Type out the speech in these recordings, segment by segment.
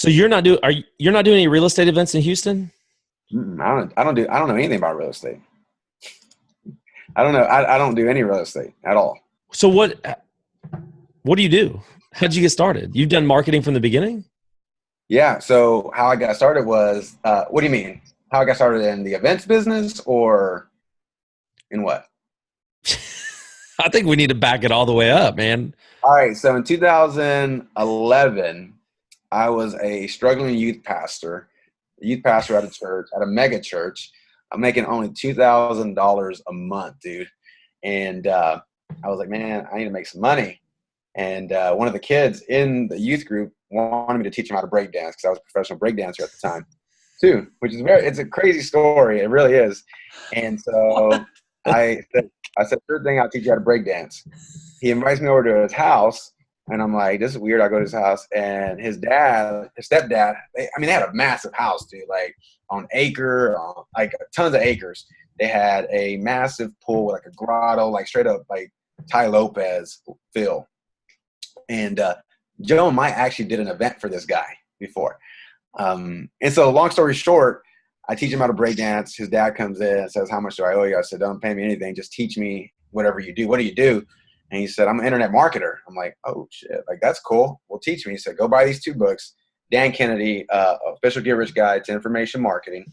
So you're not doing any real estate events in Houston? I don't know anything about real estate. I don't know. I don't do any real estate at all. So what do you do? How'd you get started? You've done marketing from the beginning? Yeah. So how I got started was, what do you mean? How I got started in the events business or in what? I think we need to back it all the way up, man. All right. So in 2011, I was a struggling youth pastor at a church, at a mega church. I'm making only $2,000 a month, dude. And I was like, man, I need to make some money. And one of the kids in the youth group wanted me to teach him how to break dance because I was a professional break dancer at the time too, which is it's a crazy story. It really is. And so I said, sure thing, I'll teach you how to break dance. He invites me over to his house, and I'm like, this is weird. I go to his house, and his stepdad, they had a massive house, dude, like on like tons of acres. They had a massive pool with like a grotto, like straight up like Ty Lopez feel. And Joe and Mike actually did an event for this guy before. And so long story short, I teach him how to break dance. His dad comes in and says, how much do I owe you? I said, don't pay me anything. Just teach me whatever you do. What do you do? And he said, I'm an internet marketer. I'm like, oh shit, like that's cool. Well, teach me. He said, go buy these 2 books. Dan Kennedy, Official Get Rich Guide to Information Marketing,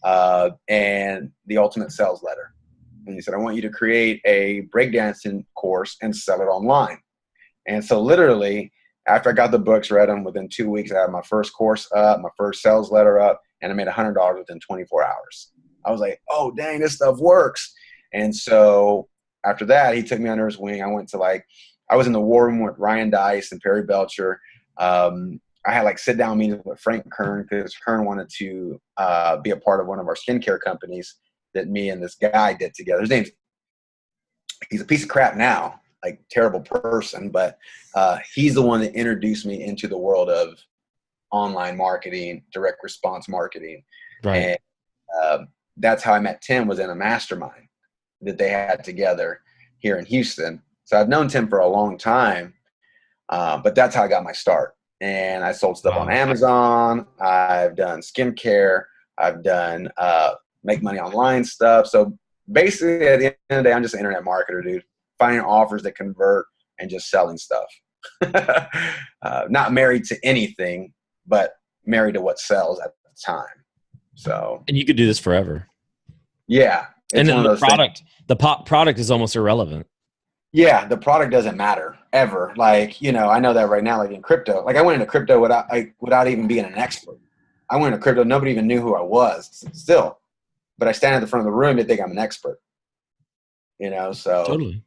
and The Ultimate Sales Letter. And he said, I want you to create a breakdancing course and sell it online. And so literally, after I got the books, read them, within 2 weeks, I had my first course up, my first sales letter up, and I made $100 within 24 hours. I was like, oh, dang, this stuff works. And so after that, he took me under his wing. I was in the war room with Ryan Dice and Perry Belcher. I had like sit down meetings with Frank Kern because Kern wanted to be a part of one of our skincare companies that me and this guy did together. He's a piece of crap now, like terrible person, but he's the one that introduced me into the world of online marketing, direct response marketing. Right. And that's how I met Tim, was in a mastermind that they had together here in Houston. So I've known Tim for a long time, but that's how I got my start. And I sold stuff on Amazon. I've done skincare. I've done make money online stuff. So basically, at the end of the day, I'm just an internet marketer, dude. Finding offers that convert and just selling stuff. Not married to anything, but married to what sells at the time. So. And you could do this forever. Yeah. And then the product is almost irrelevant. Yeah, the product doesn't matter ever. Like, I know that right now, like in crypto. Like I went into crypto without even being an expert. I went into crypto, nobody even knew who I was still. But I stand at the front of the room, they think I'm an expert. So totally.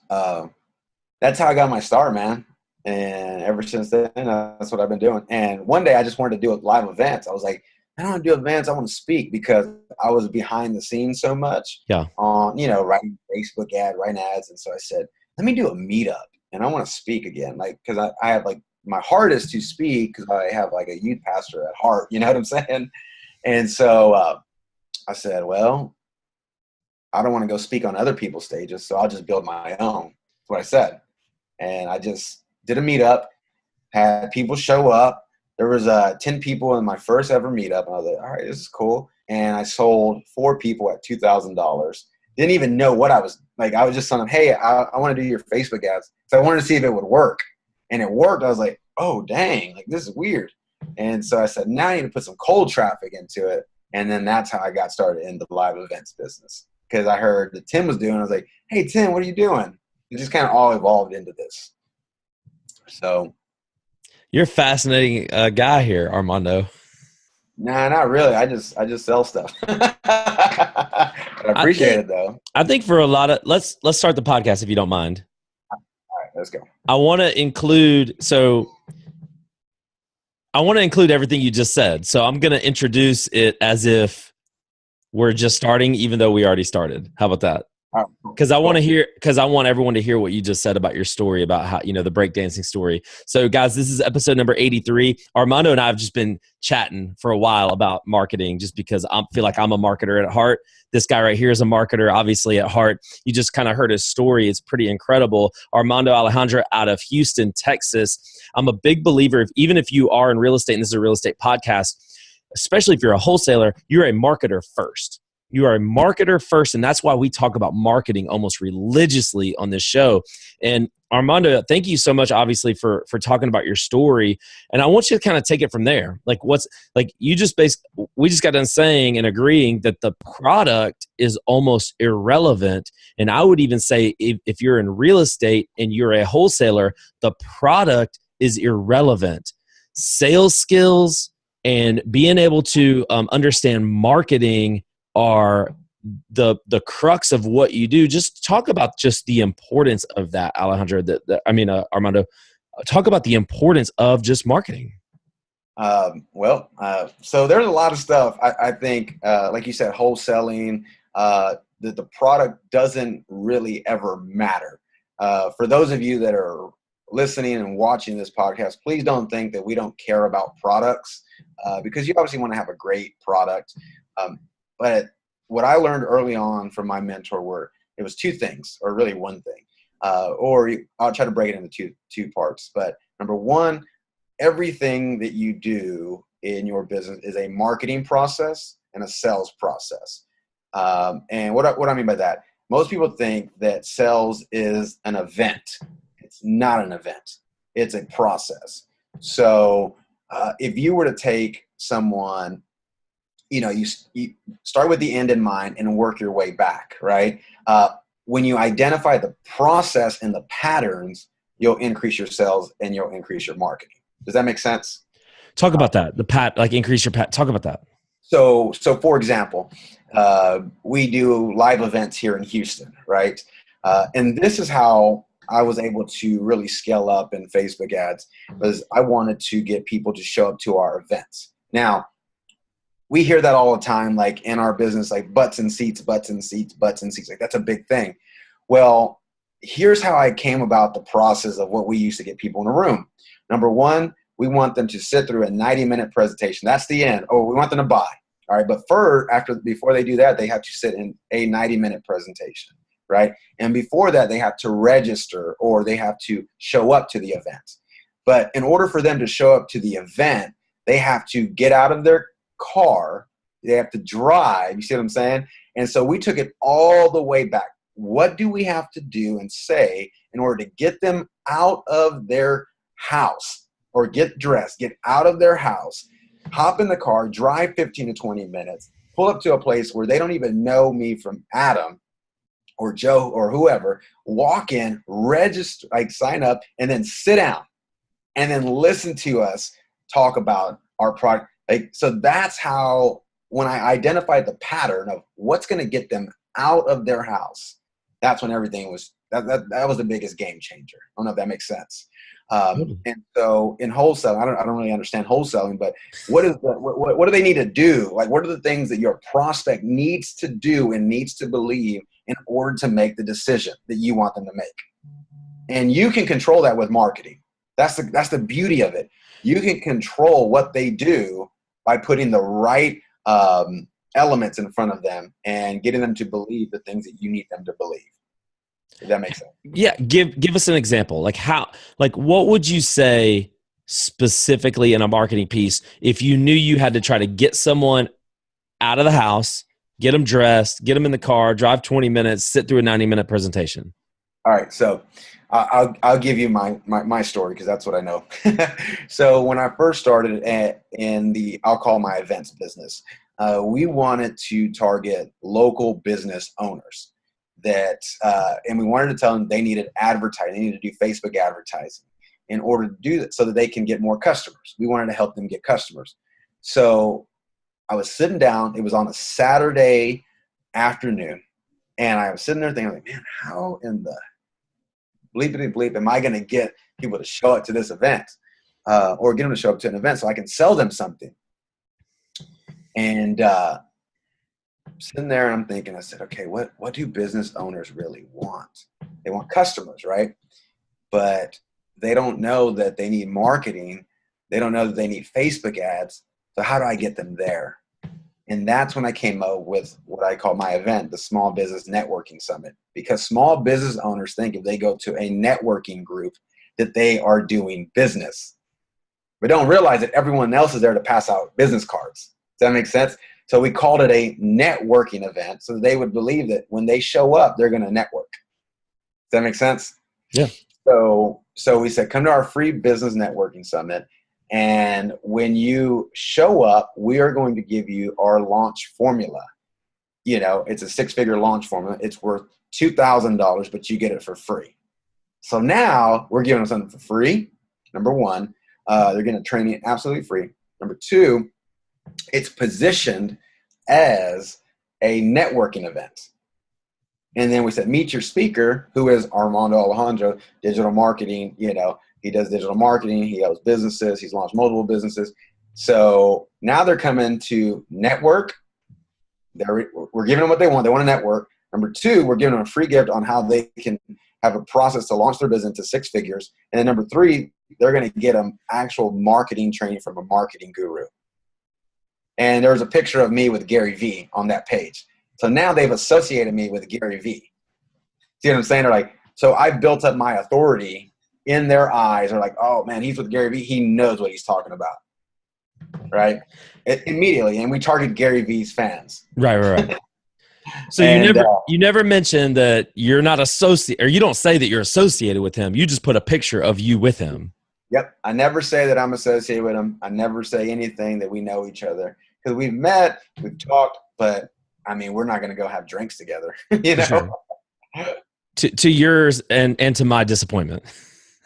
That's how I got my start, man. And ever since then, that's what I've been doing. And one day I just wanted to do live events. I was like, I don't want to do events. I want to speak, because I was behind the scenes so much. Yeah. On, writing Facebook writing ads. And so I said, let me do a meetup, and I want to speak again. Like, cause I have like, my heart is to speak, cause I have like a youth pastor at heart, you know what I'm saying? And so I said, well, I don't want to go speak on other people's stages, so I'll just build my own. That's what I said. And I just did a meetup, had people show up. There was 10 people in my first ever meetup. And I was like, all right, this is cool. And I sold 4 people at $2,000. Didn't even know what I was like. I was just telling them, hey, I want to do your Facebook ads. So I wanted to see if it would work. And it worked. I was like, oh, dang, like this is weird. And so I said, now I need to put some cold traffic into it. And then that's how I got started in the live events business. Because I heard that Tim was doing it. I was like, hey, Tim, what are you doing? It just kind of all evolved into this. So. You're a fascinating guy here, Armando. Nah, not really. I just sell stuff. I appreciate it though. I think for a lot of let's start the podcast if you don't mind. All right, let's go. I want to include everything you just said. So I'm going to introduce it as if we're just starting, even though we already started. How about that? Because I want everyone to hear what you just said about your story about how, the breakdancing story. So guys, this is episode number 83. Armando and I have just been chatting for a while about marketing just because I feel like I'm a marketer at heart. This guy right here is a marketer, obviously, at heart. You just kind of heard his story. It's pretty incredible. Armando Alejandro out of Houston, Texas. I'm a big believer, even if you are in real estate, and this is a real estate podcast, especially if you're a wholesaler, you're a marketer first. You are a marketer first, and that's why we talk about marketing almost religiously on this show. And Armando, thank you so much, obviously, for talking about your story. And I want you to kind of take it from there. Like, we just got done saying and agreeing that the product is almost irrelevant. And I would even say if you're in real estate and you're a wholesaler, the product is irrelevant. Sales skills and being able to understand marketing are the crux of what you do. Just talk about just the importance of that, Alejandro. Armando, talk about the importance of just marketing. So there's a lot of stuff. I think, like you said, wholesaling, the product doesn't really ever matter. For those of you that are listening and watching this podcast, please don't think that we don't care about products, because you obviously want to have a great product. But what I learned early on from my mentor it was two things, or really one thing, I'll try to break it into two parts. But number one, everything that you do in your business is a marketing process and a sales process. And what I mean by that, most people think that sales is an event. It's not an event. It's a process. So if you were to take someone, you start with the end in mind and work your way back, right? When you identify the process and the patterns, you'll increase your sales and you'll increase your marketing. Does that make sense? Talk about that. Increase your talk about that. So for example, we do live events here in Houston, right? And this is how I was able to really scale up in Facebook ads, was I wanted to get people to show up to our events. Now, we hear that all the time, like in our business, like butts and seats, butts and seats, butts and seats. Like that's a big thing. Well, here's how I came about the process of what we used to get people in a room. Number one, we want them to sit through a 90-minute presentation. That's the end. Oh, we want them to buy. All right. But before they do that, they have to sit in a 90-minute presentation, right? And before that, they have to register or they have to show up to the event. But in order for them to show up to the event, they have to get out of their car, they have to drive, you see what I'm saying? And so we took it all the way back. What do we have to do and say in order to get them out of their house, or get dressed, get out of their house, hop in the car, drive 15 to 20 minutes, pull up to a place where they don't even know me from Adam or Joe or whoever, walk in, register, like sign up, and then sit down and then listen to us talk about our product. So that's how, when I identified the pattern of what's going to get them out of their house, that's when everything was, that was the biggest game changer. I don't know if that makes sense. And so in wholesaling, I don't really understand wholesaling, but what do they need to do? Like, what are the things that your prospect needs to do and needs to believe in order to make the decision that you want them to make? And you can control that with marketing. That's the beauty of it. You can control what they do by putting the right elements in front of them and getting them to believe the things that you need them to believe. Does that make sense? Yeah. Give us an example. What would you say specifically in a marketing piece if you knew you had to try to get someone out of the house, get them dressed, get them in the car, drive 20 minutes, sit through a 90-minute presentation? All right. So I'll give you my story, because that's what I know. So when I first started in I'll call my events business, we wanted to target local business owners and we wanted to tell them they needed advertising. They needed to do Facebook advertising in order to do that so that they can get more customers. We wanted to help them get customers. So I was sitting down. It was on a Saturday afternoon, and I was sitting there thinking, like, man, how in the bleepity bleep am I going to get people to show up to this event, or get them to show up to an event so I can sell them something? And sitting there and I'm thinking, I said, okay, what do business owners really want? They want customers, right? But they don't know that they need marketing. They don't know that they need Facebook ads. So how do I get them there? And that's when I came up with what I call my event, the Small Business Networking Summit, because small business owners think if they go to a networking group that they are doing business, but don't realize that everyone else is there to pass out business cards. Does that make sense? So we called it a networking event so they would believe that when they show up, they're going to network. Does that make sense? Yeah. So we said, come to our free business networking summit. And when you show up, we are going to give you our launch formula. You know, it's a 6-figure launch formula. It's worth $2,000, but you get it for free. So now we're giving them something for free. Number one, they're getting a training absolutely free. Number two, it's positioned as a networking event. And then we said, meet your speaker, who is Armando Alejandro, digital marketing. You know, he does digital marketing. He owns businesses. He's launched multiple businesses. So now they're coming to network. We're giving them what they want. They want to network. Number two, we're giving them a free gift on how they can have a process to launch their business to 6 figures. And then number three, they're going to get them actual marketing training from a marketing guru. And there's a picture of me with Gary Vee on that page. So now they've associated me with Gary Vee. See what I'm saying? They're like, so I've built up my authority in their eyes. They're like, oh man, he's with Gary Vee. He knows what he's talking about. Right? Immediately. And we target Gary Vee's fans. Right. So and, you never mentioned that you're not associated, or you don't say that you're associated with him. You just put a picture of you with him. Yep. I never say that I'm associated with him. I never say anything that we know each other, because we've met, we've talked, but I mean, we're not going to go have drinks together, you know? Sure. To yours and to my disappointment.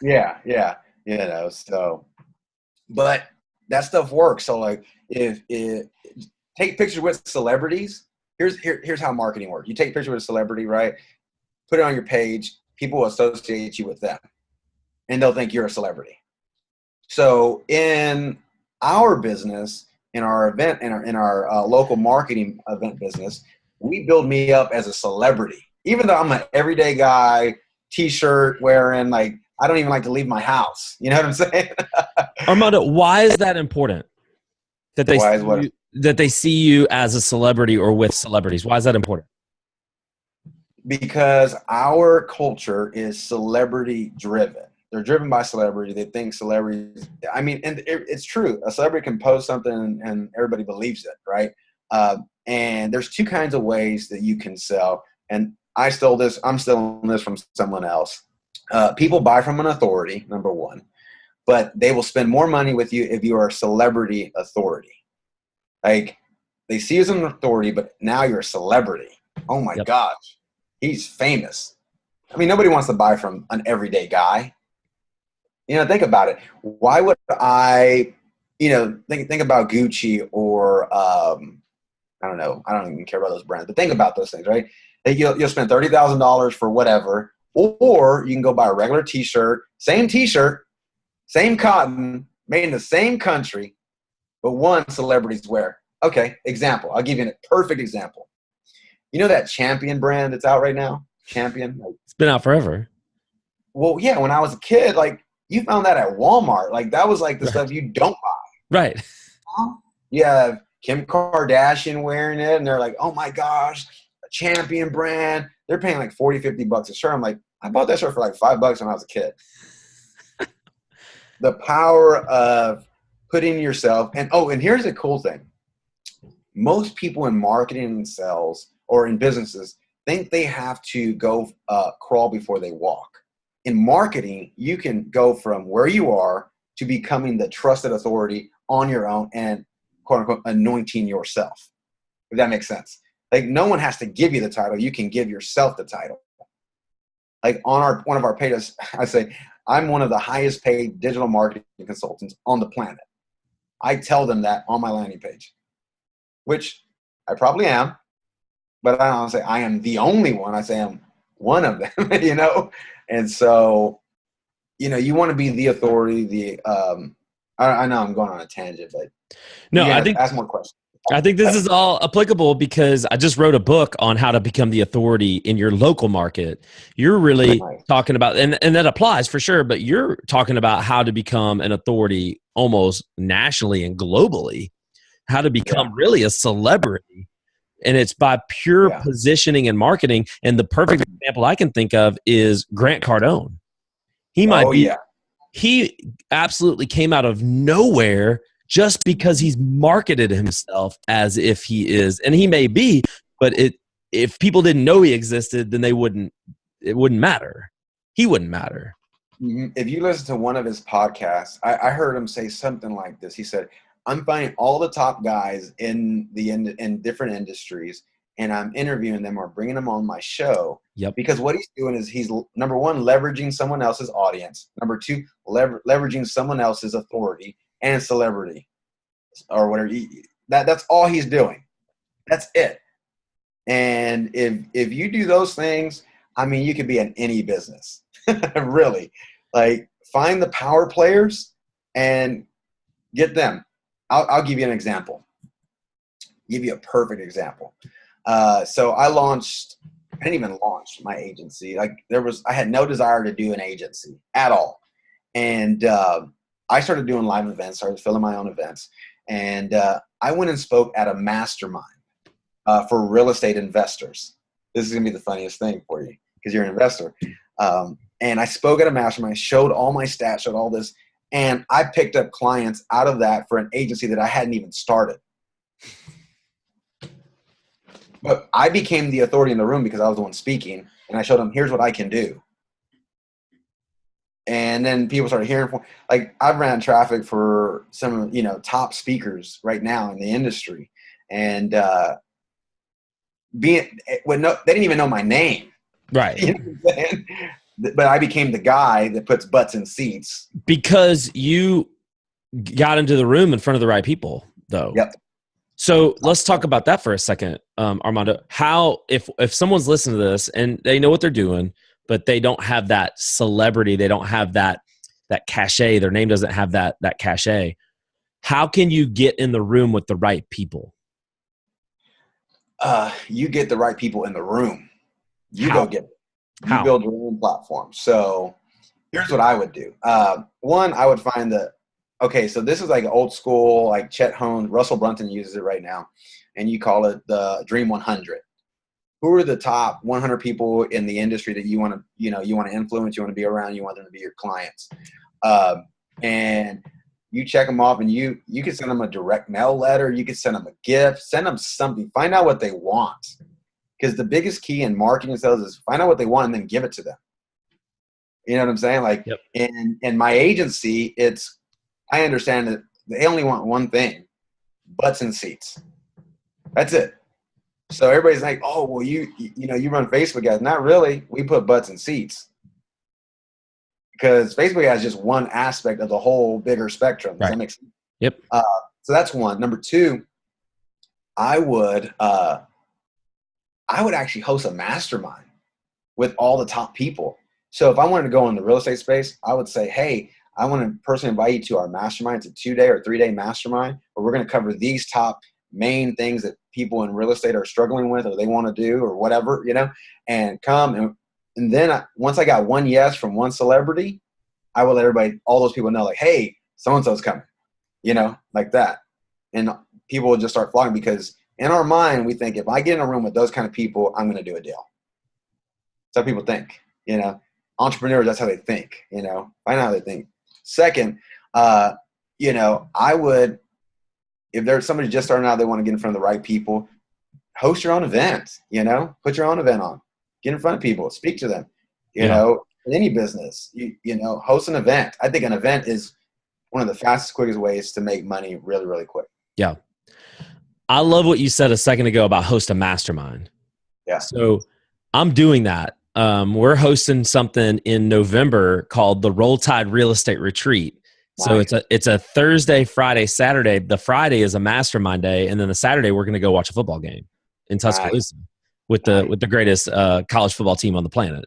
Yeah. You know, so, but that stuff works. So like if take pictures with celebrities, here's how marketing works. You take a picture with a celebrity, right? Put it on your page. People will associate you with them and they'll think you're a celebrity. So in our business, in our event, in our local marketing event business, we build me up as a celebrity. Even though I'm an everyday guy, t-shirt wearing, like I don't even like to leave my house. You know what I'm saying? Armando, why is that important? That they see you as a celebrity or with celebrities. Why is that important? Because our culture is celebrity driven. They're driven by celebrity. They think celebrities, I mean, and it's true. A celebrity can post something and everybody believes it, right? And there's two kinds of ways that you can sell. And I'm stealing this from someone else. People buy from an authority, number one, but they will spend more money with you if you are a celebrity authority. Like they see you as an authority, but now you're a celebrity. Oh my gosh, he's famous. I mean, nobody wants to buy from an everyday guy. You know, think about it. Why would I, you know, think about Gucci or I don't know. I don't even care about those brands, but think about those things, right? That you'll spend $30,000 for whatever, or you can go buy a regular T-shirt, same cotton, made in the same country, but one celebrities wear. Okay, example. I'll give you a perfect example. You know that Champion brand that's out right now? Champion? It's been out forever. Well, yeah, when I was a kid, like you found that at Walmart. Like that was like the stuff you don't buy. Right. You have Kim Kardashian wearing it, and they're like, oh my gosh, a Champion brand. They're paying like $40-$50 a shirt. I'm like, I bought that shirt for like $5 when I was a kid. The power of putting yourself, and here's the cool thing. Most people in marketing and sales or in businesses think they have to go crawl before they walk. In marketing, you can go from where you are to becoming the trusted authority on your own and quote unquote anointing yourself. If that makes sense. Like no one has to give you the title. You can give yourself the title. Like on one of our pages, I say, I'm one of the highest paid digital marketing consultants on the planet. I tell them that on my landing page, which I probably am, but I don't say I am the only one. I say I'm one of them, you know? And so, you know, you want to be the authority, I know I'm going on a tangent, but no, I think ask more questions. I think this is all applicable because I just wrote a book on how to become the authority in your local market. You're really talking about, and that applies for sure, but you're talking about how to become an authority almost nationally and globally, how to become really a celebrity. And it's by pure positioning and marketing. And the perfect example I can think of is Grant Cardone. He absolutely came out of nowhere just because he's marketed himself as if he is, and he may be, but if people didn't know he existed, then it wouldn't matter. He wouldn't matter. If you listen to one of his podcasts, I heard him say something like this. He said, I'm finding all the top guys in different industries, and I'm interviewing them or bringing them on my show. Yep. Because what he's doing is he's, number one, leveraging someone else's audience. Number two, leveraging someone else's authority and celebrity or whatever. That's all he's doing. That's it. And if you do those things, I mean, you could be in any business. Really. Like, find the power players and get them. I'll give you an example. Give you a perfect example. So I didn't even launch my agency. I had no desire to do an agency at all. And I started doing live events, started filling my own events. And I went and spoke at a mastermind for real estate investors. This is going to be the funniest thing for you because you're an investor. And I spoke at a mastermind, showed all my stats, showed all this. And I picked up clients out of that for an agency that I hadn't even started. But I became the authority in the room because I was the one speaking. And I showed them, here's what I can do. And then people started hearing from, like, I've ran traffic for some, top speakers right now in the industry. And they didn't even know my name. Right. You know what I'm saying? But I became the guy that puts butts in seats. Because you got into the room in front of the right people, though. Yep. So let's talk about that for a second, Armando. How, if someone's listening to this and they know what they're doing, but they don't have that celebrity, they don't have that cachet, their name doesn't have that cachet, how can you get in the room with the right people? You get the right people in the room. How? Go get it. You build your own platform. So here's what I would do. One, I would find so this is like old school, like Chet Holmes, Russell Brunson uses it right now, and you call it the Dream 100. Who are the top 100 people in the industry that you want to influence, you want to be around, you want them to be your clients, and you check them off, and you can send them a direct mail letter, you can send them a gift, send them something, find out what they want, because the biggest key in marketing and sales is find out what they want and then give it to them. You know what I'm saying? Like, yep. in my agency, I understand that they only want one thing: butts and seats. That's it. So everybody's like, oh, well, you run Facebook ads. Not really. We put butts in seats. Because Facebook has just one aspect of the whole bigger spectrum. Does that make sense? Yep. So that's one. Number two, I would actually host a mastermind with all the top people. So if I wanted to go in the real estate space, I would say, hey, I want to personally invite you to our mastermind. It's a 2-day or 3-day mastermind where we're going to cover these top main things that people in real estate are struggling with or they want to do or whatever, and come. And then once I got one yes from one celebrity, I will let all those people know, like, hey, so-and-so's coming, like that. And people will just start flocking because in our mind, we think if I get in a room with those kind of people, I'm going to do a deal. That's how people think, entrepreneurs, that's how they think, find out how they think. Second, I would, if there's somebody just starting out, they want to get in front of the right people, host your own event, put your own event on, get in front of people, speak to them, in any business, host an event. I think an event is one of the fastest, quickest ways to make money really, really quick. Yeah. I love what you said a second ago about host a mastermind. Yeah. So I'm doing that. We're hosting something in November called the Roll Tide Real Estate Retreat. Nice. So it's a Thursday, Friday, Saturday. The Friday is a mastermind day, and then the Saturday we're going to go watch a football game in Tuscaloosa with the greatest college football team on the planet.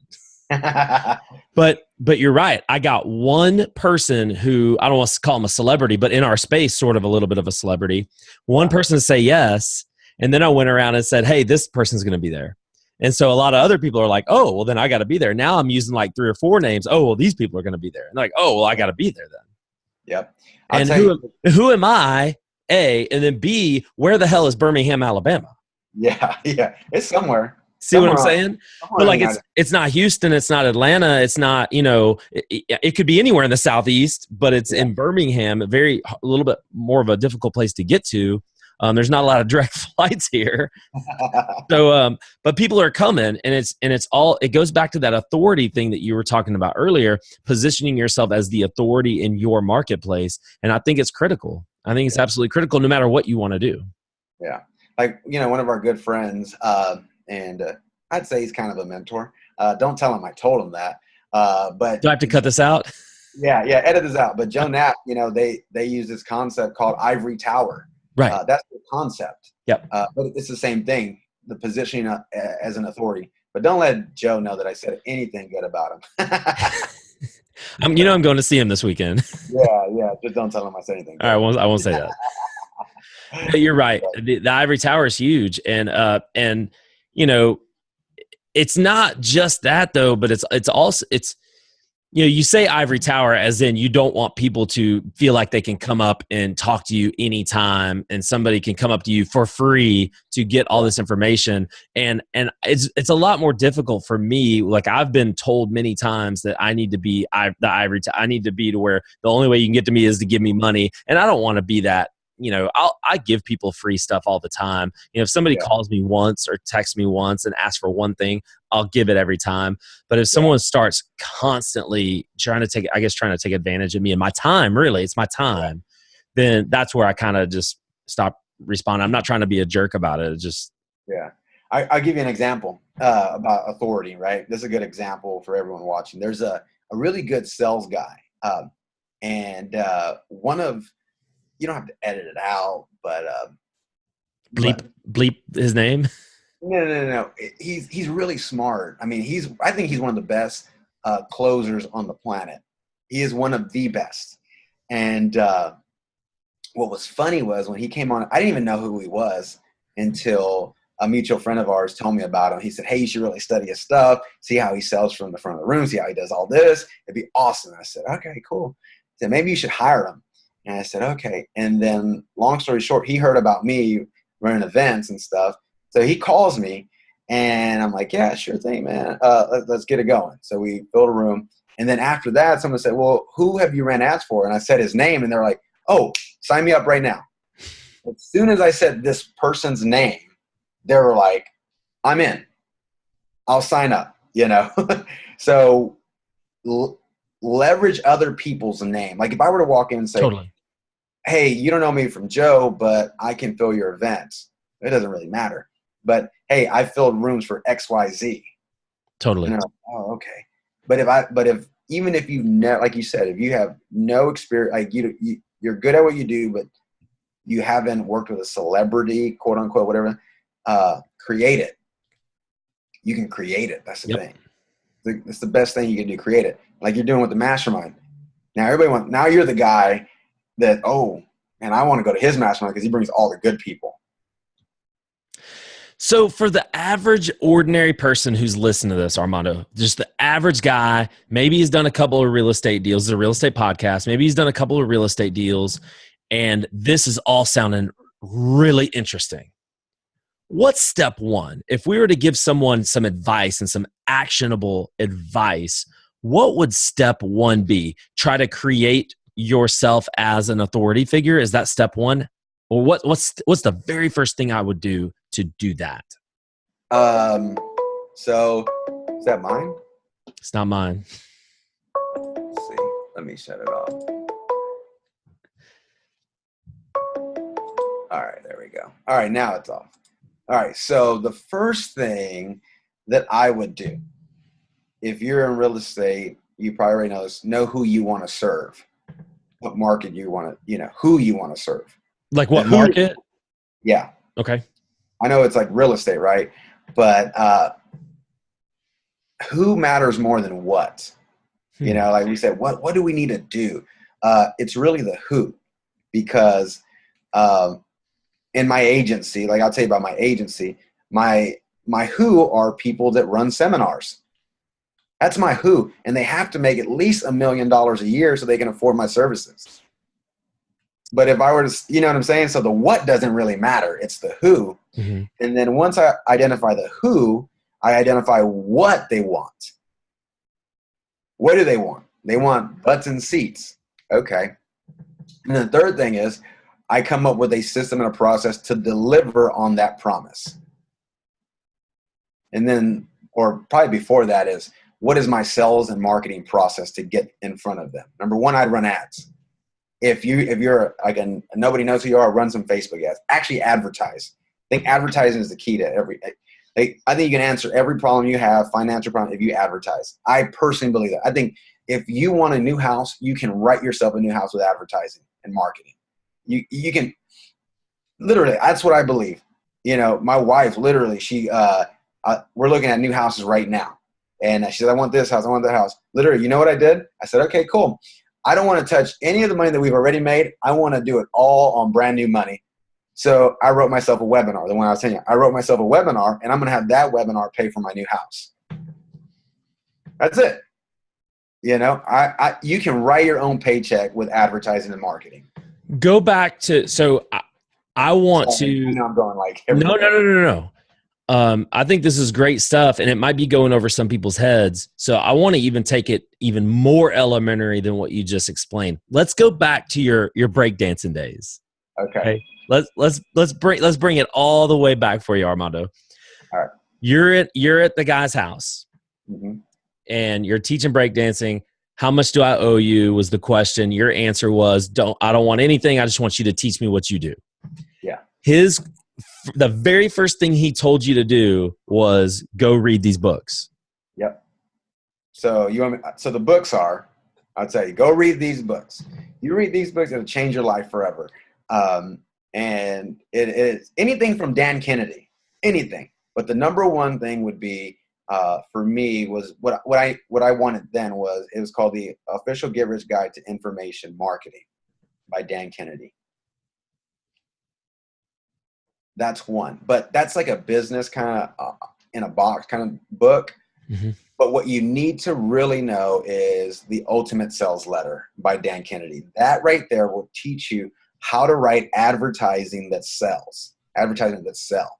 But you're right. I got one person who, I don't want to call him a celebrity, but in our space, sort of a little bit of a celebrity. One person to say yes. And then I went around and said, hey, this person's going to be there. And so a lot of other people are like, oh, well, then I got to be there. Now I'm using like 3 or 4 names. Oh, well, these people are going to be there. And like, oh, well, I got to be there then. Yep. And who am I, A, and then B, where the hell is Birmingham, Alabama? Yeah. It's somewhere. See what I'm saying? But like it's not Houston, it's not Atlanta, it's not, it could be anywhere in the Southeast, but it's in Birmingham, a little bit more of a difficult place to get to. There's not a lot of direct flights here. So, but people are coming, and it goes back to that authority thing that you were talking about earlier, positioning yourself as the authority in your marketplace. And I think it's critical. I think it's absolutely critical no matter what you want to do. Yeah. Like, one of our good friends, and I'd say he's kind of a mentor. Don't tell him I told him that. But do I have to cut this out? Yeah, edit this out. But Joe Knapp, they use this concept called ivory tower. Right. That's the concept. Yep. But it's the same thing, the positioning as an authority. But don't let Joe know that I said anything good about him. I'm going to see him this weekend. Yeah. Just don't tell him I said anything good. All right, I won't say that. But you're right. The ivory tower is huge, and it's not just that though, but it's also you say ivory tower as in you don't want people to feel like they can come up and talk to you anytime, and somebody can come up to you for free to get all this information. And it's a lot more difficult for me. Like I've been told many times that I need to be the ivory tower. I need to be to where the only way you can get to me is to give me money, and I don't want to be that. I give people free stuff all the time. If somebody calls me once or texts me once and asks for one thing, I'll give it every time. But if someone starts constantly trying to take advantage of me and my time, really, it's my time, then that's where I kind of just stop responding. I'm not trying to be a jerk about it. It's just. Yeah. I'll give you an example about authority, right? This is a good example for everyone watching. There's a really good sales guy. And one of, you don't have to edit it out, but bleep his name. No. He's really smart. I mean, I think he's one of the best closers on the planet. He is one of the best. And what was funny was when he came on, I didn't even know who he was until a mutual friend of ours told me about him. He said, hey, you should really study his stuff, see how he sells from the front of the room, see how he does all this. It'd be awesome. I said, okay, cool. He said, maybe you should hire him. And I said, okay. And then long story short, he heard about me running events and stuff. So he calls me and I'm like, yeah, sure thing, man. Let's get it going. So we filled a room. And then after that, someone said, well, who have you ran ads for? And I said his name, and they're like, oh, sign me up right now. As soon as I said this person's name, they were like, I'm in. I'll sign up, So leverage other people's name. Like if I were to walk in and say, totally. Hey, you don't know me from Joe, but I can fill your events. It doesn't really matter. But hey, I filled rooms for XYZ. Totally. Oh, okay. But even if you know, like you said, if you have no experience, like you're good at what you do, but you haven't worked with a celebrity, quote unquote, whatever, create it. You can create it. That's the thing. It's the best thing you can do. Create it. Like you're doing with the mastermind. Now you're the guy that, and I want to go to his mastermind because he brings all the good people. So for the average ordinary person who's listening to this, Armando, just the average guy, maybe he's done a couple of real estate deals. It's a real estate podcast. Maybe he's done a couple of real estate deals, and this is all sounding really interesting. What's step one? If we were to give someone some advice and some actionable advice, what would step one be? Try to create yourself as an authority figure? Is that step one? Or what's the very first thing I would do to do that? So is that mine? It's not mine. Let's see. Let me shut it off. All right, there we go. All right, now it's off. All right, so the first thing that I would do, if you're in real estate, you probably already know who you want to serve, what market you want to, who you want to serve. Like what market? Yeah. Okay. I know it's like real estate, right? But who matters more than what? You know, like we said, what do we need to do? It's really the who, because in my agency, like I'll tell you about my agency, my who are people that run seminars. That's my who. And they have to make at least $1 million a year so they can afford my services. But if I were to, you know what I'm saying? So the what doesn't really matter. It's the who. And then once I identify the who, I identify what they want. What do they want? They want butts and seats. Okay. And the third thing is I come up with a system and a process to deliver on that promise. And then, or probably before that is, what is my sales and marketing process to get in front of them? Number one, I'd run ads. If you're like nobody knows who you are, run some Facebook ads. Actually advertise. I think advertising is the key to every. I think you can answer every problem you have, financial problem, if you advertise. I personally believe that. I think if you want a new house, you can write yourself a new house with advertising and marketing. You can literally. That's what I believe. You know, my wife literally, we're looking at new houses right now, and she said, "I want this house. I want that house." Literally, you know what I did? I said, "Okay, cool. I don't want to touch any of the money that we've already made. I want to do it all on brand new money." So I wrote myself a webinar. The one I was telling you, I wrote myself a webinar, and I'm going to have that webinar pay for my new house. That's it. You know, you can write your own paycheck with advertising and marketing. Go back to, so I want to. I know I'm going like No. I think this is great stuff, and it might be going over some people's heads. So I want to even take it even more elementary than what you just explained. Let's go back to your breakdancing days. Okay. Let's bring it all the way back for you, Armando. All right. You're at the guy's house, and you're teaching breakdancing. How much do I owe you? Was the question. Your answer was, I don't want anything. I just want you to teach me what you do. Yeah. The very first thing he told you to do was go read these books. Yep. So the books are, I'll tell you, go read these books. You read these books, it'll change your life forever. And it is anything from Dan Kennedy, anything. But the number one thing would be, for me, was what I wanted then was, it was called the Official Get Rich Guide to Information Marketing by Dan Kennedy. That's one, but that's like a business kind of in a box kind of book. But what you need to really know is the Ultimate Sales Letter by Dan Kennedy. That right there will teach you how to write advertising that sells, advertising that sell.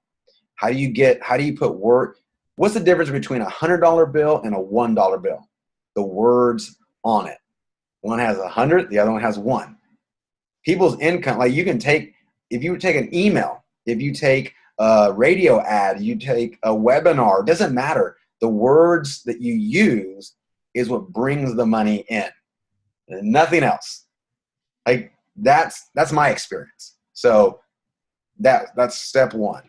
How do you put word? What's the difference between a $100 bill and a $1 bill? The words on it. One has 100, the other one has 1. People's income, like if you take an email, if you take a radio ad, you take a webinar, it doesn't matter. The words that you use is what brings the money in, and nothing else. Like that's my experience. So that's step one.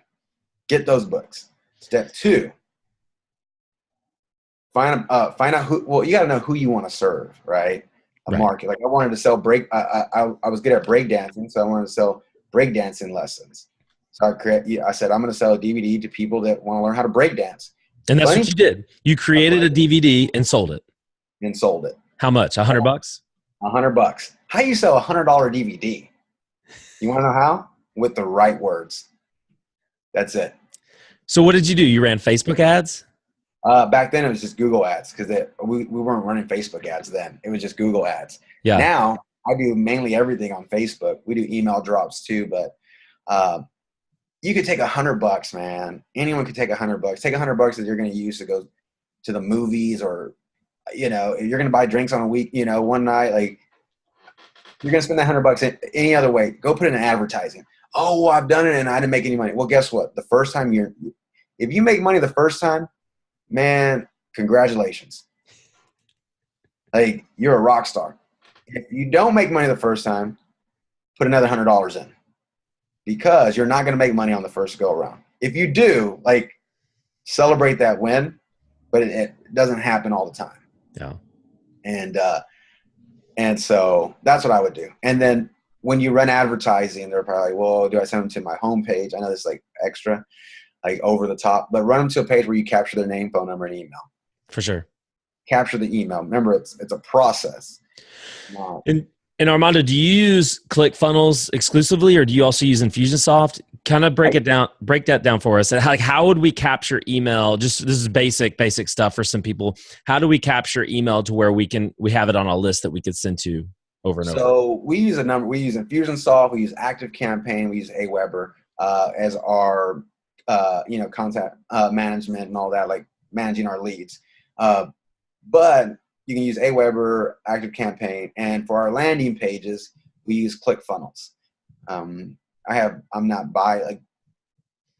Get those books. Step two, find out who. Well, you got to know who you want to serve, right? Market. Like I wanted to sell I was good at breakdancing, so I wanted to sell breakdancing lessons. So I said, I'm going to sell a DVD to people that want to learn how to break dance. And that's what you did. You created a DVD and sold it. How much? $100? $100. How you sell a $100 DVD? You want to know how? With the right words. That's it. So what did you do? You ran Facebook ads? Back then it was just Google ads, because we weren't running Facebook ads then. It was just Google ads. Yeah. Now I do mainly everything on Facebook. We do email drops too, but you could take $100, man. Anyone could take $100. Take $100 that you're going to use to go to the movies, or, you know, if you're going to buy drinks on a week, you know, one night, like you're going to spend that $100 any other way. Go put it in advertising. Oh, well, I've done it and I didn't make any money. Well, guess what? The first time if you make money the first time, man, congratulations. Like you're a rock star. If you don't make money the first time, put another $100 in. Because you're not going to make money on the first go around. If you do, like, celebrate that win, but it doesn't happen all the time. Yeah. And so that's what I would do. And then when you run advertising, they're probably like, well, do I send them to my homepage? I know this is like extra, like over the top, but run them to a page where you capture their name, phone number, and email. For sure. Capture the email. Remember, it's a process. Wow. And Armando, do you use ClickFunnels exclusively, or do you also use Infusionsoft? Kind of break that down for us. How would we capture email? Just this is basic stuff for some people. How do we capture email to where we have it on a list that we could send to over and over? So we use a number. We use Infusionsoft. We use ActiveCampaign. We use Aweber as our contact management and all that, like managing our leads. But you can use Aweber, ActiveCampaign, and for our landing pages, we use ClickFunnels.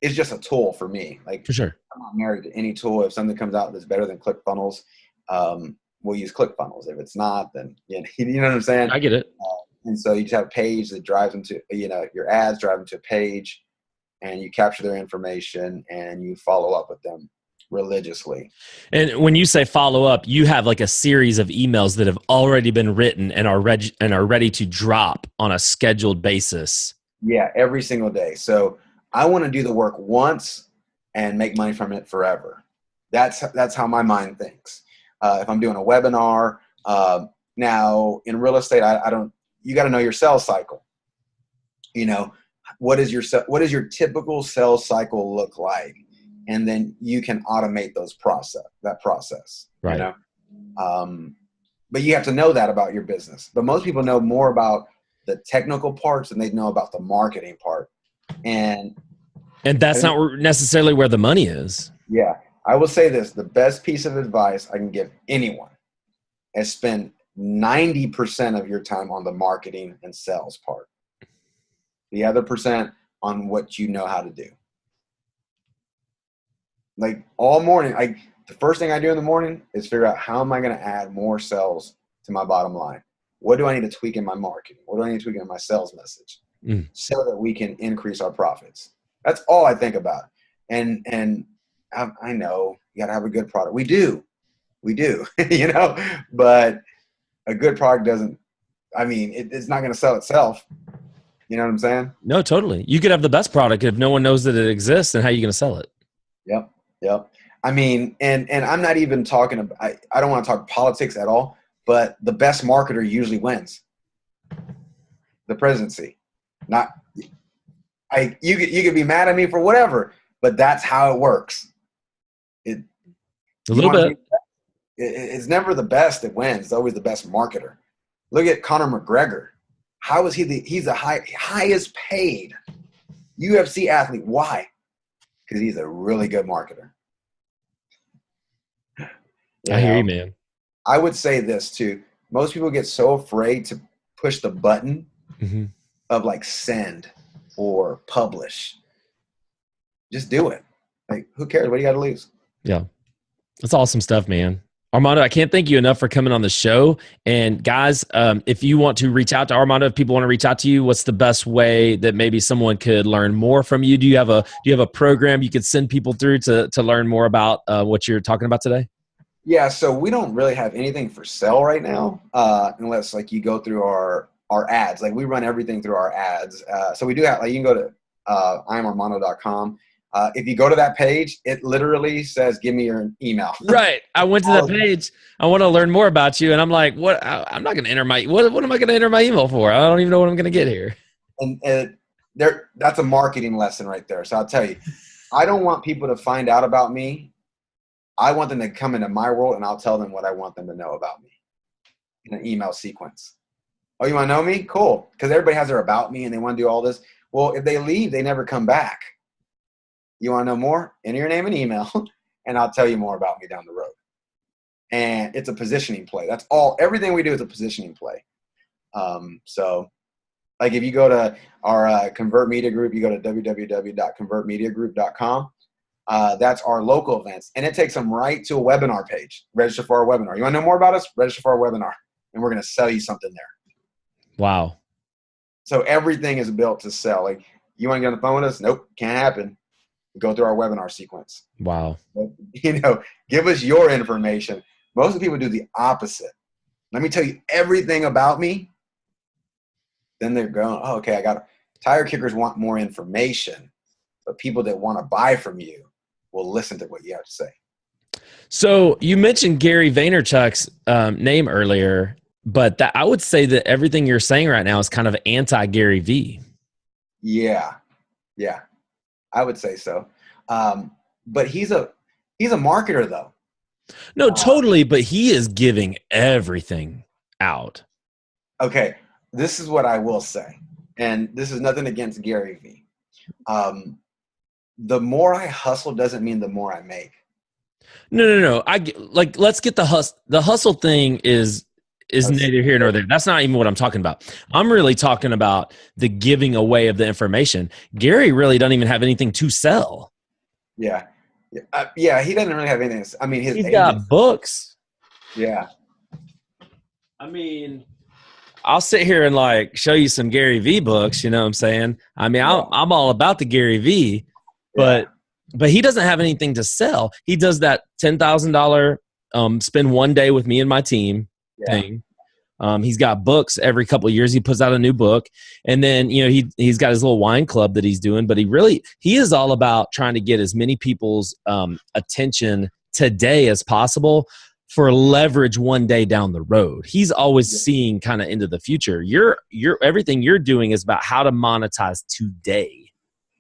It's just a tool for me. Like, for sure, I'm not married to any tool. If something comes out that's better than ClickFunnels, we'll use ClickFunnels. If it's not, then you know what I'm saying. I get it. And so you just have a page that drives them to your ads drive them to a page, and you capture their information and you follow up with them religiously. And when you say follow up, you have like a series of emails that have already been written and are ready to drop on a scheduled basis. Yeah, every single day. So I want to do the work once and make money from it forever. That's how my mind thinks. If I'm doing a webinar, now in real estate, you got to know your sales cycle. What does your typical sales cycle look like? And then you can automate that process, right? But you have to know that about your business. But most people know more about the technical parts than they know about the marketing part. And that's not necessarily where the money is. Yeah. I will say this, the best piece of advice I can give anyone is spend 90% of your time on the marketing and sales part. The other percent on what you know how to do. Like all morning, the first thing I do in the morning is figure out how am I going to add more sales to my bottom line? What do I need to tweak in my marketing? What do I need to tweak in my sales message so that we can increase our profits? That's all I think about. And I know you got to have a good product. We do, but a good product it's not going to sell itself. You know what I'm saying? No, totally. You could have the best product if no one knows that it exists, and how are you going to sell it? Yep. And I'm not even talking about, I don't want to talk politics at all, but the best marketer usually wins the presidency. You could be mad at me for whatever, but that's how it works. A little bit. It's never the best that wins. It's always the best marketer. Look at Conor McGregor. How is he's the highest paid UFC athlete. Why? Because he's a really good marketer. I hear you, man. I would say this too. Most people get so afraid to push the button of like send or publish. Just do it. Like, who cares? What do you got to lose? Yeah. That's awesome stuff, man. Armando, I can't thank you enough for coming on the show. And guys, if you want to reach out to Armando, if people want to reach out to you, what's the best way that maybe someone could learn more from you? Do you have a program you could send people through to learn more about what you're talking about today? Yeah, so we don't really have anything for sale right now, unless like you go through our ads. Like we run everything through our ads. So we do have, like, you can go to IamArmando.com. If you go to that page, it literally says, give me your email. Right. I went to that page. I want to learn more about you. And I'm like, what? I'm not going to enter what am I going to enter my email for? I don't even know what I'm going to get here. And that's a marketing lesson right there. So I'll tell you, I don't want people to find out about me. I want them to come into my world, and I'll tell them what I want them to know about me in an email sequence. Oh, you want to know me? Cool. Because everybody has their about me and they want to do all this. Well, if they leave, they never come back. You want to know more? Enter your name and email, and I'll tell you more about me down the road. And it's a positioning play. That's all. Everything we do is a positioning play. So, like if you go to our Convert Media Group, you go to www.convertmediagroup.com. That's our local events. And it takes them right to a webinar page. Register for our webinar. You want to know more about us? Register for our webinar. And we're going to sell you something there. Wow. So everything is built to sell. Like, you want to get on the phone with us? Nope, can't happen. Go through our webinar sequence. Wow. Give us your information. Most of the people do the opposite. Let me tell you everything about me. Then they're going, oh, okay, tire kickers want more information, but people that want to buy from you will listen to what you have to say. So you mentioned Gary Vaynerchuk's name earlier, but I would say that everything you're saying right now is kind of anti Gary V. Yeah, yeah, I would say so. But he's a marketer though. No, totally, but he is giving everything out. Okay, this is what I will say, and this is nothing against Gary V. The more I hustle doesn't mean the more I make. No. Let's get the hustle. The hustle thing is neither here nor there. That's not even what I'm talking about. I'm really talking about the giving away of the information. Gary really doesn't even have anything to sell. Yeah. Yeah, he doesn't really have anything. I mean, he's got books. Yeah. I mean, I'll sit here and like show you some Gary V books. You know what I'm saying? I mean, I'm all about the Gary V, but he doesn't have anything to sell. He does that $10,000 spend one day with me and my team thing. He's got books every couple of years. He puts out a new book, and then he's got his little wine club that he's doing. But he is all about trying to get as many people's attention today as possible for leverage one day down the road. He's always seeing kind of into the future. Everything you're doing is about how to monetize today.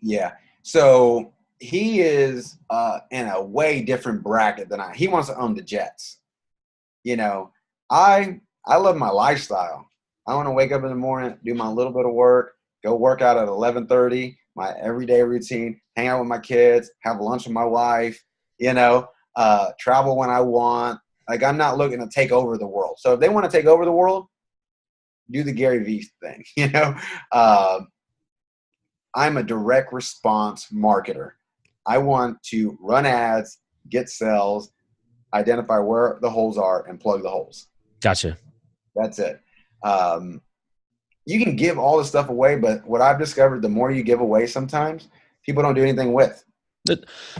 Yeah. So he is in a way different bracket than he wants to own the jets. I love my lifestyle. I want to wake up in the morning, do my little bit of work, go work out at 11:30, my everyday routine, hang out with my kids, have lunch with my wife, travel when I want. Like, I'm not looking to take over the world. So if they want to take over the world, do the Gary V thing. I'm a direct response marketer. I want to run ads, get sales, identify where the holes are, and plug the holes. Gotcha. That's it. You can give all this stuff away, but what I've discovered, the more you give away sometimes, people don't do anything with.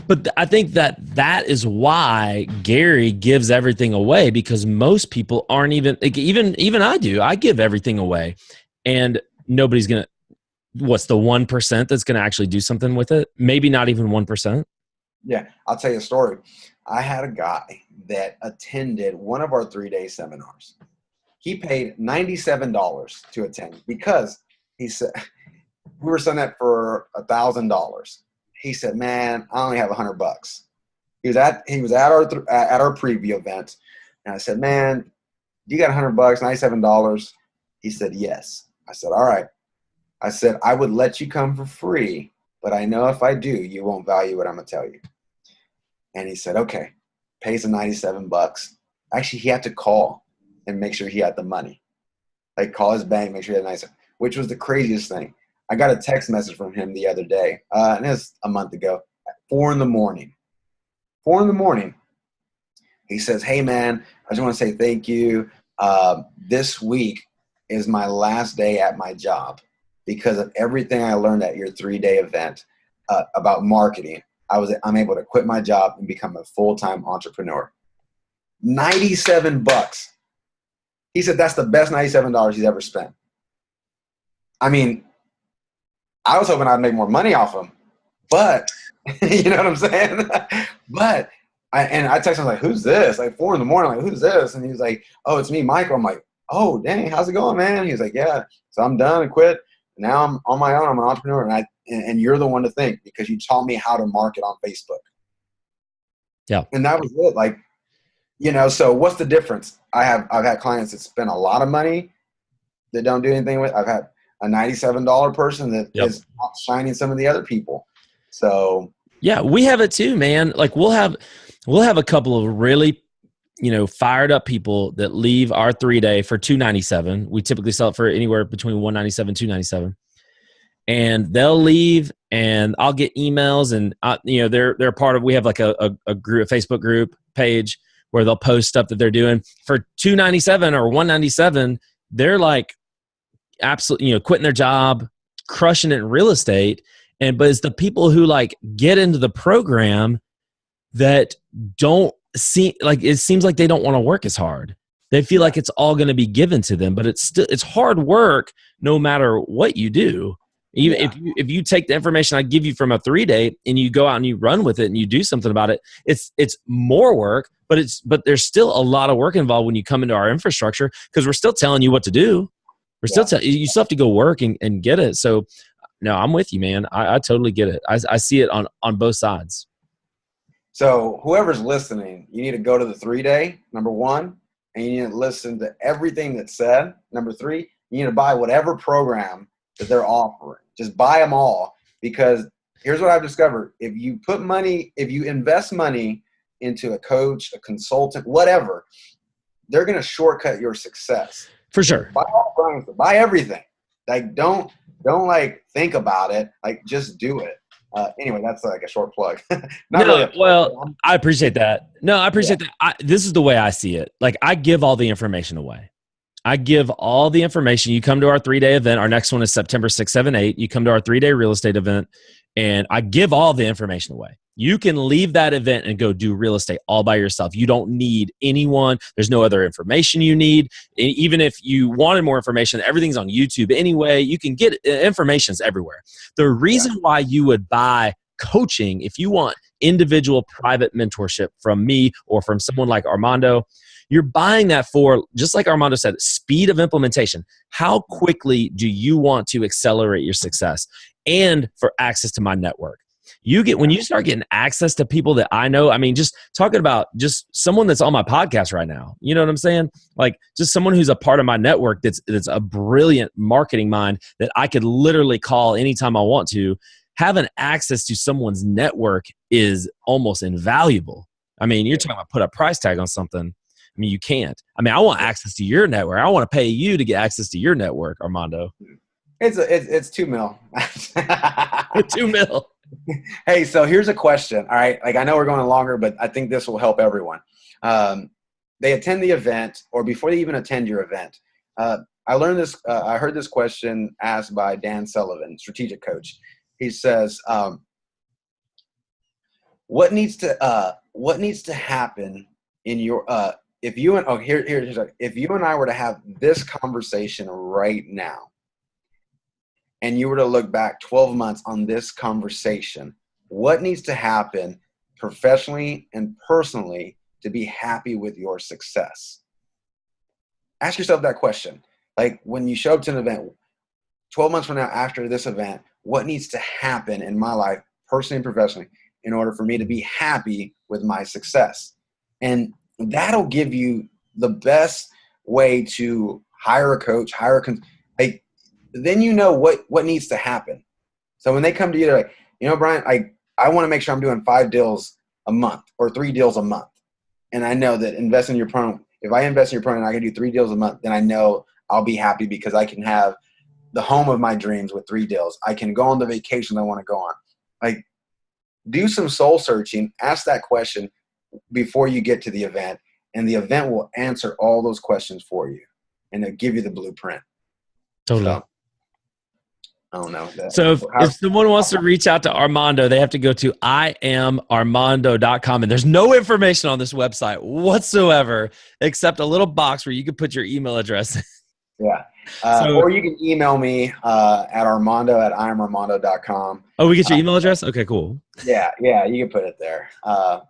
But I think that is why Gary gives everything away, because most people aren't even I do. I give everything away, and nobody's going to, what's the 1% that's going to actually do something with it? Maybe not even 1%. Yeah. I'll tell you a story. I had a guy that attended one of our 3-day seminars. He paid $97 to attend because he said, we were selling that for $1,000. He said, man, I only have $100. He was at our preview event. And I said, man, you got $100, $97? He said, yes. I said, all right. I said, I would let you come for free, but I know if I do, you won't value what I'm going to tell you. And he said, okay, pays the $97. Actually, he had to call and make sure he had the money. Like, call his bank, make sure he had $97, which was the craziest thing. I got a text message from him the other day, and it was a month ago, at 4 in the morning. 4 in the morning. He says, hey, man, I just want to say thank you. This week is my last day at my job because of everything I learned at your 3-day event about marketing. I'm able to quit my job and become a full-time entrepreneur. $97. He said that's the best $97 he's ever spent. I mean, I was hoping I'd make more money off him, but you know what I'm saying? But I texted him like, who's this? Like 4 in the morning, like, who's this? And he was like, oh, it's me, Michael. I'm like, oh, dang, how's it going, man? He was like, yeah. So I'm done and quit. Now I'm on my own. I'm an entrepreneur, and you're the one to thank because you taught me how to market on Facebook. Yeah. And that was it. Like, so what's the difference? I've had clients that spend a lot of money that don't do anything with. I've had a $97 person that is outshining some of the other people. So yeah, we have it too, man. Like we'll have a couple of really, fired up people that leave our 3-day for $297. We typically sell it for anywhere between $197 and $297. And they'll leave, and I'll get emails, and they're part of. We have like a group, a Facebook group page where they'll post stuff that they're doing for $297 or $197. They're like absolutely, quitting their job, crushing it in real estate. But it's the people who like get into the program that don't see, like, it seems like they don't want to work as hard. They feel like it's all going to be given to them, but it's hard work no matter what you do. Even if you take the information I give you from a 3-day and you go out and you run with it and you do something about it, it's more work, but there's still a lot of work involved when you come into our infrastructure, because we're still telling you what to do. We're still you still have to go work and get it. So no, I'm with you, man. I totally get it. I see it on both sides. So whoever's listening, you need to go to the 3-day, number one, and you need to listen to everything that's said. Number three, you need to buy whatever program that they're offering. Just buy them all, because here's what I've discovered. If you invest money into a coach, a consultant, whatever, they're going to shortcut your success. For sure. Buy all brands, buy everything. Like, don't like think about it. Like, just do it. Anyway, that's like a short plug. Well, I appreciate that. No, I appreciate that. This is the way I see it. Like, I give all the information away. I give all the information. You come to our 3-day event. Our next one is September 6, 7, 8. You come to our 3-day real estate event, and I give all the information away. You can leave that event and go do real estate all by yourself. You don't need anyone. There's no other information you need. Even if you wanted more information, everything's on YouTube anyway. You can get information's everywhere. The reason why you would buy coaching, if you want individual private mentorship from me or from someone like Armando, you're buying that for, just like Armando said, speed of implementation. How quickly do you want to accelerate your success? And for access to my network. When you start getting access to people that I know, I mean, just talking about just someone that's on my podcast right now, you know what I'm saying? Like, just someone who's a part of my network that's a brilliant marketing mind that I could literally call anytime I want to. Having access to someone's network is almost invaluable. I mean, you're talking about put a price tag on something. I mean, you can't. I mean, I want access to your network. I want to pay you to get access to your network, Armando. It's $2 million. $2 million. Hey, so here's a question. All right. Like, I know we're going longer, but I think this will help everyone. They attend the event, or before they even attend your event. I learned this. I heard this question asked by Dan Sullivan, strategic coach. He says, what needs to happen in your, if you and I were to have this conversation right now, and you were to look back 12 months on this conversation, what needs to happen professionally and personally to be happy with your success? Ask yourself that question. Like, when you show up to an event, 12 months from now after this event, what needs to happen in my life, personally and professionally, in order for me to be happy with my success? And that'll give you the best way to hire a coach, then you know what needs to happen. So when they come to you, they're like, you know, Brian, I want to make sure I'm doing 5 deals a month or 3 deals a month. And I know that if I invest in your program and I can do 3 deals a month, then I know I'll be happy because I can have the home of my dreams with 3 deals. I can go on the vacation I want to go on. Like, do some soul searching, ask that question before you get to the event, and the event will answer all those questions for you, and it'll give you the blueprint. Totally. So, I don't know. So if someone wants to reach out to Armando, they have to go to iamarmando.com, and there's no information on this website whatsoever except a little box where you can put your email address. Yeah. Or you can email me at armando@iamarmando.com. Oh, we get your email address? Okay, cool. Yeah, you can put it there. I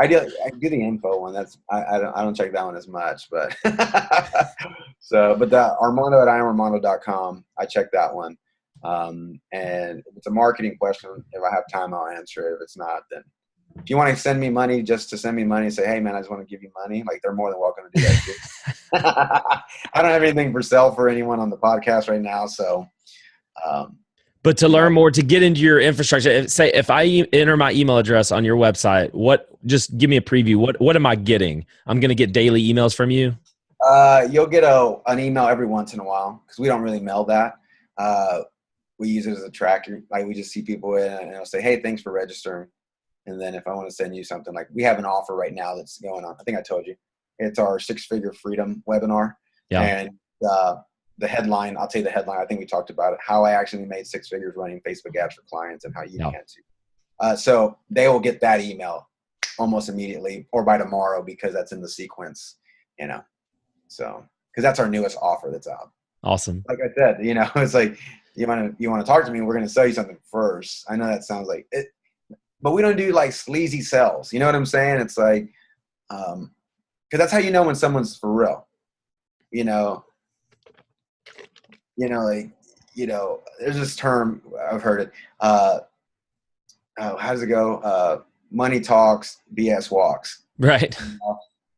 do the info one. I don't check that one as much, but but the armando@iamarmando.com, I check that one. And if it's a marketing question, if I have time, I'll answer it. If it's not, then if you want to send me money just to send me money and say, hey man, I just want to give you money, like, they're more than welcome to do that too. I don't have anything for sale for anyone on the podcast right now. So, but to learn more, to get into your infrastructure, if I enter my email address on your website, just give me a preview. What am I getting? I'm going to get daily emails from you. You'll get an email every once in a while, because we don't really mail that. We use it as a tracker. Like, we just see people in and it'll say, hey, thanks for registering. And then if I want to send you something, like, we have an offer right now that's going on. I think I told you. It's our 6-Figure Freedom webinar. Yeah. And the headline, I'll tell you the headline. I think we talked about it, how I actually made 6 figures running Facebook ads for clients and how you can too. So they will get that email almost immediately or by tomorrow, because that's in the sequence, so, because that's our newest offer that's out. Awesome. Like I said, it's like, you want to talk to me, we're going to sell you something first. I know that sounds like it, but we don't do like sleazy sells. You know what I'm saying? It's like, that's how you know when someone's for real. You know, like, there's this term, I've heard it. How does it go? Money talks, BS walks. Right.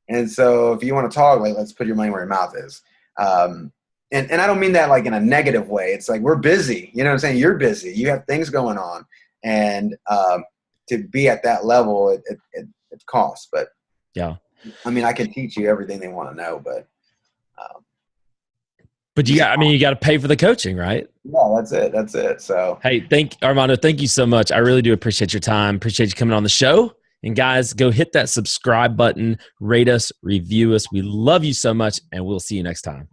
And so if you want to talk, like, let's put your money where your mouth is. And I don't mean that like in a negative way. It's like, we're busy. You know what I'm saying? You're busy. You have things going on. And to be at that level, it costs. But yeah, I mean, I can teach you everything they want to know, but you got to pay for the coaching, right? Yeah, that's it. So, hey, Armando, thank you so much. I really do appreciate your time. Appreciate you coming on the show. And guys, go hit that subscribe button, rate us, review us. We love you so much, and we'll see you next time.